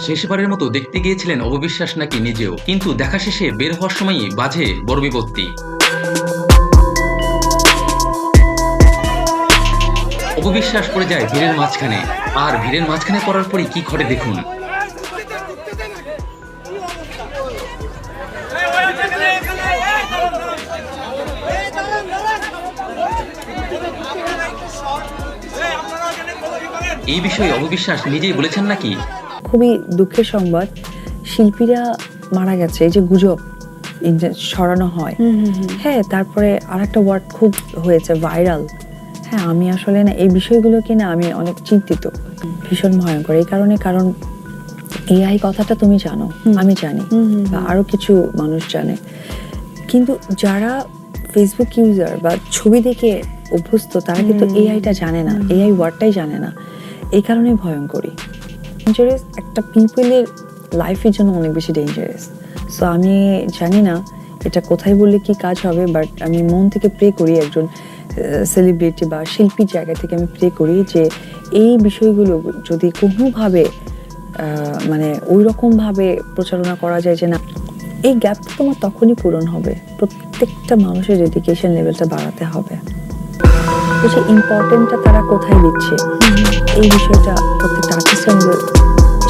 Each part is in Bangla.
শেষবারের মতো দেখতে গিয়েছিলেন অপবিশ্বাস নাকি নিজেও, কিন্তু দেখা শেষে বের হওয়ার সময়ই বাজে বড় বিপত্তি। অপবিশ্বাস পড়ে যায় ভিড়ের মাঝখানে, আর ভিড়ের মাঝখানে পড়ার পরই কি ঘটে দেখুন। এই বিষয়ে অপবিশ্বাস নিজেই বলেছেন নাকি? খুবই দুঃখের সংবাদ, শিল্পীরা মারা গেছে। এই যে গুজব ছড়ানো হয়, হ্যাঁ, তারপরে আরেকটা ওয়ার্ড খুব হয়েছে ভাইরাল। হ্যাঁ, আমি আসলে না এই বিষয়গুলোকে না আমি অনেক চিন্তিত, ভীষণ ভয়ঙ্কর। এই কারণে, কারণ এআই কথাটা তুমি জানো, আমি জানি, বা আরো কিছু মানুষ জানে, কিন্তু যারা ফেসবুক ইউজার বা ছবি দেখে অভ্যস্ত তারা কিন্তু এআইটা জানে না, এআই ওয়ার্ডটাই জানে না। এই কারণেই ভয়ঙ্করী, ডেঞ্জারাস, একটা পিপলের লাইফের জন্য অনেক বেশি ডেঞ্জারাস। সো আমি জানি না এটা কোথায় বললে কি কাজ হবে, বাট আমি মন থেকে প্রে করি, একজন সেলিব্রিটি বা শিল্পীর জায়গা থেকে আমি প্রে করি যে এই বিষয়গুলো যদি কোনোভাবে মানে ওই রকমভাবে প্রচারণা করা যায় যে না, এই গ্যাপটা তোমার তখনই পূরণ হবে, প্রত্যেকটা মানুষের ডেডিকেশন লেভেলটা বাড়াতে হবে। তো সেই ইম্পর্টেন্টটা তারা কোথায় দিচ্ছে, এই বিষয়টা প্রত্যেকটা আর্টিস্টের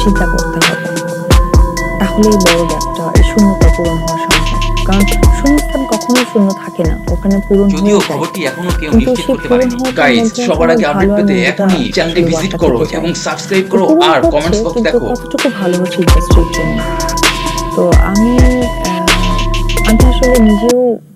চিন্তা করতে হবে। তাহলে এই বড় গ্যাপটা, এই শূন্যতা পূরণ হওয়া সম্ভব। কারণ শূন্যস্থান কখনোই শূন্য থাকে না, ওখানে পূরণ হয়ে যদিও যায়। খবরটি এখনো কেউ কিন্তু নিশ্চিত সেই করতে পূরণ পারেনি। হওয়ার গাইস, মধ্যে সবার আগে ভালো আপডেট আর পেতে মন্দটা এখনই চ্যানেলটি সেই ভিজিট ওয়ার্ডটা করো থেকে এবং যায়। সাবস্ক্রাইব করো পূরণ আর হচ্ছে, কমেন্টস বক্স কিন্তু দেখো। কতটুকু ভালো হচ্ছে ইন্ডাস্ট্রির জন্য। তো আমি আসলে নিজেও